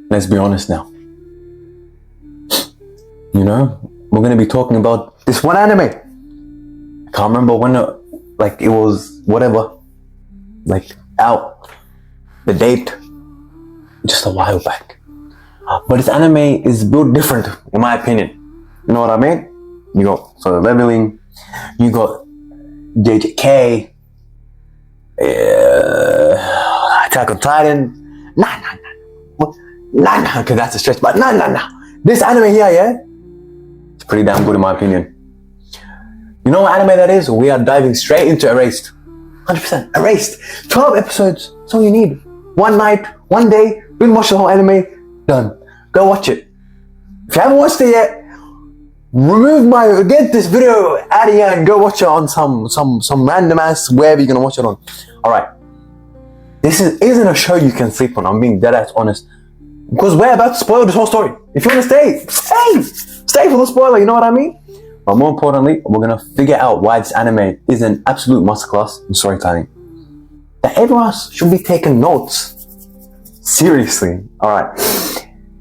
Let's be honest now. You know, we're gonna be talking about this one anime. I can't remember when it was whatever, out the date, just a while back. But this anime is built different, in my opinion. You know what I mean? You got Solo Leveling, you got JJK, Attack on Titan. Nah, because that's a stretch. But nah. This anime here, yeah, it's pretty damn good in my opinion. You know what anime that is? We are diving straight into Erased. 100% Erased. 12 episodes. That's all you need. One night, one day, binge watch the whole anime. Done. Go watch it. If you haven't watched it yet, get this video out of here and go watch it on some random ass wherever you're gonna watch it on. Alright. This isn't a show you can sleep on. I'm being dead ass honest. Because we're about to spoil this whole story. If you wanna stay for the spoiler, you know what I mean? But more importantly, we're gonna figure out why this anime is an absolute masterclass in storytelling. That everyone should be taking notes. Seriously. Alright.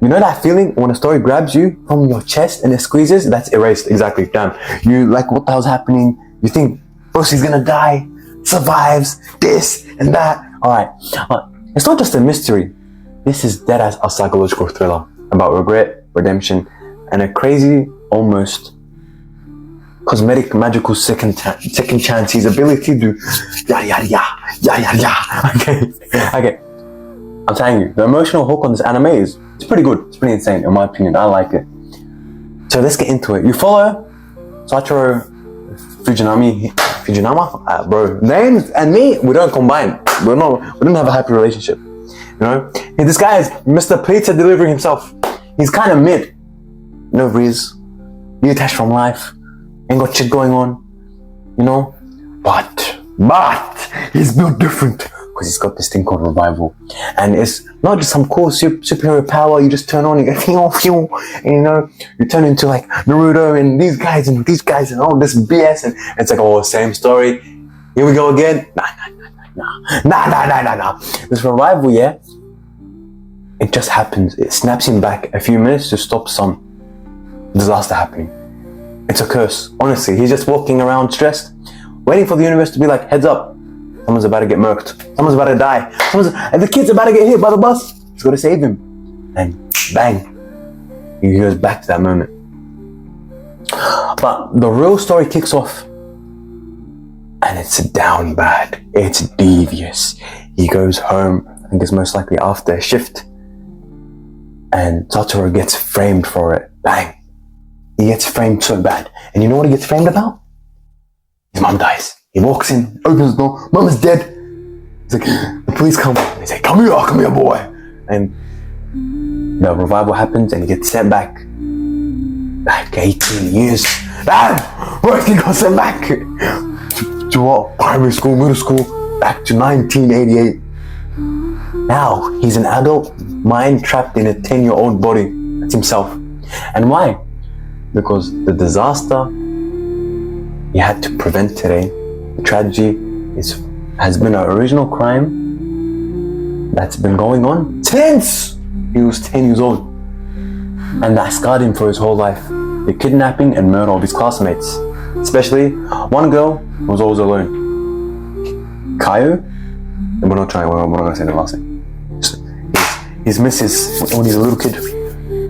You know that feeling when a story grabs you from your chest and it squeezes? That's Erased. Exactly. Damn. You like, what the hell's happening? You think Rosie's gonna die, survives, this and that. Alright. It's not just a mystery. This is dead as a psychological thriller about regret, redemption, and a crazy, almost cosmetic, magical second chance. His ability to Okay. I'm telling you, the emotional hook on this anime it's pretty good. It's pretty insane, in my opinion. I like it. So let's get into it. You follow Satoru Fujinama, bro. Names and me, we don't combine. We don't have a happy relationship. You know, and this guy is Mr. Pizza Delivery himself. He's kind of mid. No breeze. Detached from life. Ain't got shit going on. You know, but he's built different. Because he's got this thing called revival, and it's not just some cool superhero power you just turn on and go and you know, you turn into like Naruto and these guys and all this BS, and it's like, oh, same story, here we go again. Nah. This revival, yeah, it just happens. It snaps him back a few minutes to stop some disaster happening. It's a curse, honestly. He's just walking around stressed, waiting for the universe to be like, heads up, someone's about to get murked. Someone's about to die. And the kid's about to get hit by the bus. He's got to save him. And bang, he goes back to that moment. But the real story kicks off. And it's down bad. It's devious. He goes home, I think it's most likely after a shift. And Satoru gets framed for it. Bang. He gets framed so bad. And you know what he gets framed about? His mom dies. He walks in, opens the door, mom is dead. He's like, the police come. They say, come here, boy. And the revival happens and he gets sent back 18 years. Where he got sent back? To what? Primary school, middle school, back to 1988. Now, he's an adult, mind trapped in a 10-year-old body. That's himself. And why? Because the disaster he had to prevent today, the tragedy has been an original crime that's been going on since he was 10 years old. And that scarred him for his whole life. The kidnapping and murder of his classmates. Especially one girl who was always alone. Kayo? We're not gonna say the last name. His missus when he's a little kid.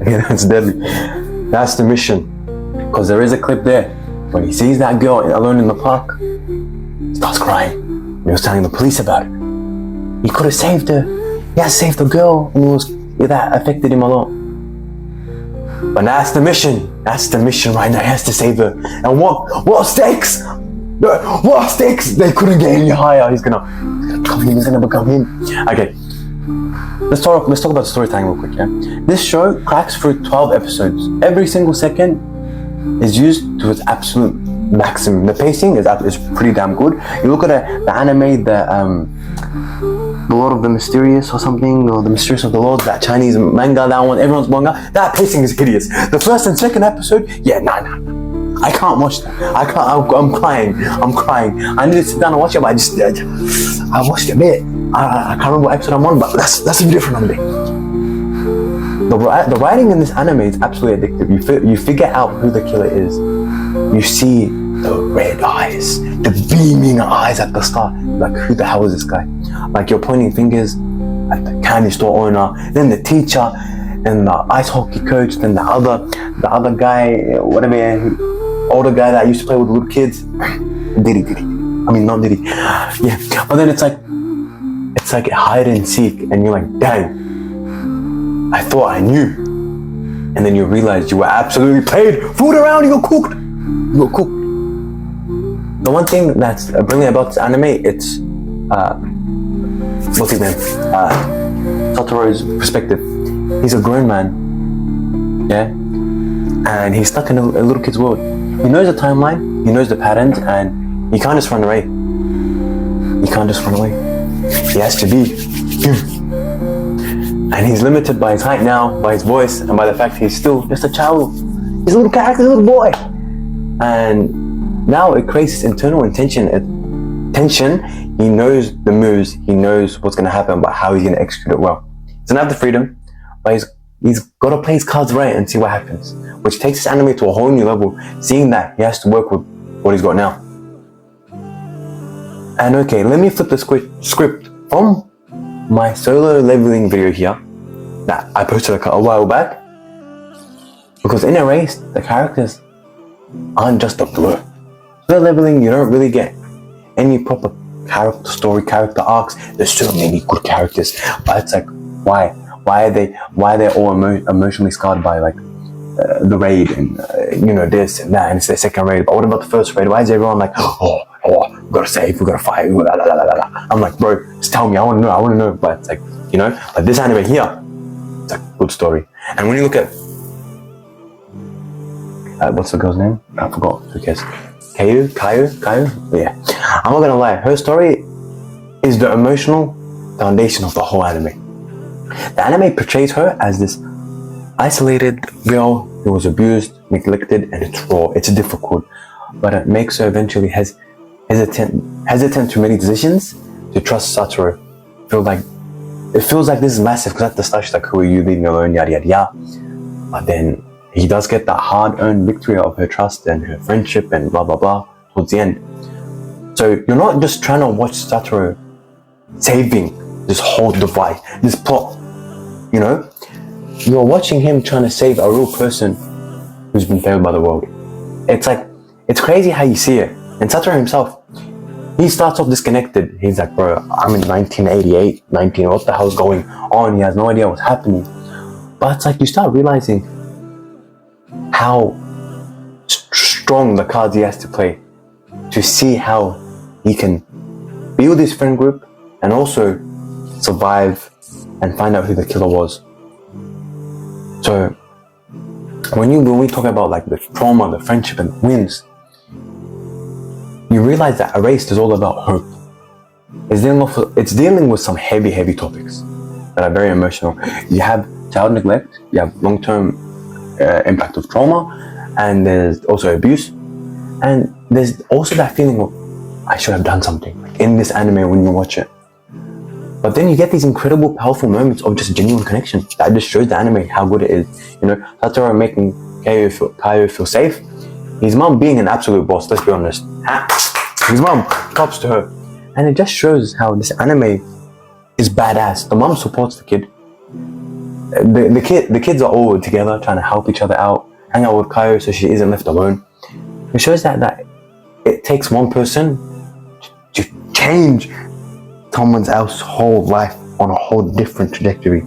Yeah, that's deadly. That's the mission. Because there is a clip there. When he sees that girl alone in the park, he starts crying. He was telling the police about it. He could have saved her. He has saved the girl, and that affected him a lot. But that's the mission. That's the mission right now. He has to save her. And what stakes? What stakes? They couldn't get any higher. He's gonna come in. He's gonna become him. Okay. Let's talk about storytelling real quick. Yeah. This show cracks through 12 episodes. Every single second is used to its absolute maximum. The pacing is pretty damn good. You look at the anime, the Lord of the Mysterious or something, or the Mysterious of the Lord, that Chinese manga, that one, everyone's manga, that pacing is hideous. The first and second episode, nah. I can't watch that. I'm crying. I need to sit down and watch it, but I watched a bit. I can't remember what episode I'm on, but that's a different anime. The writing in this anime is absolutely addictive. You figure out who the killer is. You see the red eyes, the beaming eyes at the start. Like, who the hell is this guy? Like, you're pointing fingers at the candy store owner, then the teacher, then the ice hockey coach, then the other guy, whatever, older guy that used to play with little kids. Diddy. I mean, not Diddy. Yeah, but then it's like hide and seek, and you're like, dang, I thought I knew. And then you realize you were absolutely played, fooled around, you got cooked. The one thing that's brilliant about this anime, it's, what's his name? Satoru's perspective. He's a grown man, yeah? And he's stuck in a little kid's world. He knows the timeline, he knows the patterns, and he can't just run away. He has to be him. And he's limited by his height now, by his voice, and by the fact he's still just a child. He's a little character, a little boy. And now it creates this internal tension. He knows the moves, he knows what's going to happen, but how he's going to execute it well. He doesn't have the freedom, but he's got to play his cards right and see what happens. Which takes this anime to a whole new level, seeing that he has to work with what he's got now. And okay, let me flip the script from my solo leveling video here that I posted a while back, because in Erased, the characters aren't just a blur. Solo leveling, you don't really get any proper character arcs. There's so many good characters, but it's like, why are they all emotionally scarred by like the raid and this and that, and it's their second raid? But what about the first raid? Why is everyone like, oh, we gotta save, we gotta fight, blah, blah, blah, blah. I'm like, bro, just tell me, I wanna know. But it's like, but this anime here, it's a good story. And when you look at what's the girl's name? I forgot. Who cares? Kayo? Yeah. I'm not gonna lie, her story is the emotional foundation of the whole anime. The anime portrays her as this isolated girl who was abused, neglected, and it's raw. It's difficult, but it makes her eventually hesitant to make decisions, to trust Satoru. It feels like this is massive, because at the start she's like, who are you, leaving me alone, yada yada yada. But then he does get that hard-earned victory of her trust and her friendship and blah blah blah towards the end. So you're not just trying to watch Satoru saving this whole device, this plot, You're watching him trying to save a real person who's been failed by the world. It's crazy how you see it. And Satoru himself, he starts off disconnected. He's like, bro, I'm in 1988, what the hell's going on? He has no idea what's happening. But it's like you start realizing how strong the cards he has to play to see how he can build his friend group and also survive and find out who the killer was. So when we talk about like the trauma, the friendship and the wins, you realize that Erased is all about hope. It's dealing with some heavy topics that are very emotional. You have child neglect, you have long-term impact of trauma, and there's also abuse, and there's also that feeling of I should have done something in this anime when you watch it. But then you get these incredible, powerful moments of just genuine connection that just shows the anime how good it is. Satoru making Kayo feel safe. His mom being an absolute boss, let's be honest. His mom, props to her. And it just shows how this anime is badass. The mom supports the kid. The kids are all together trying to help each other out, hang out with Kayo so she isn't left alone. It shows that it takes one person to change someone else's whole life on a whole different trajectory.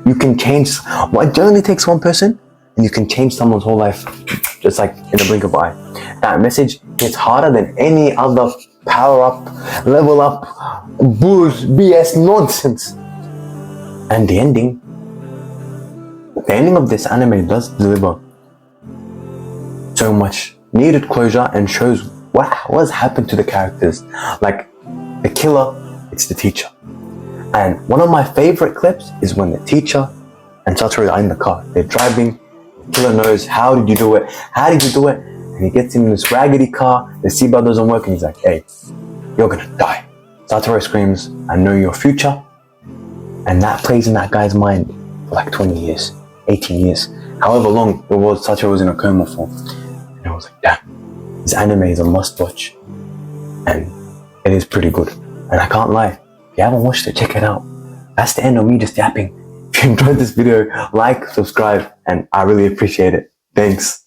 You can change, it only takes one person, and you can change someone's whole life just like in a blink of an eye. That message hits harder than any other power up, level up, bullshit, BS nonsense. And the ending of this anime does deliver so much needed closure and shows what has happened to the characters. Like the killer, it's the teacher. And one of my favorite clips is when the teacher and Satoru are in the car. They're driving. The killer knows, how did you do it? And he gets in this raggedy car. The seatbelt doesn't work, and he's like, hey, you're gonna die. Satoru screams, "I know your future," and that plays in that guy's mind for like 20 years, 18 years, however long it was Satoru was in a coma for. And I was like, damn, this anime is a must watch, and it is pretty good. And I can't lie, if you haven't watched it, check it out. That's the end of me just yapping. If you enjoyed this video, like, subscribe, and I really appreciate it. Thanks.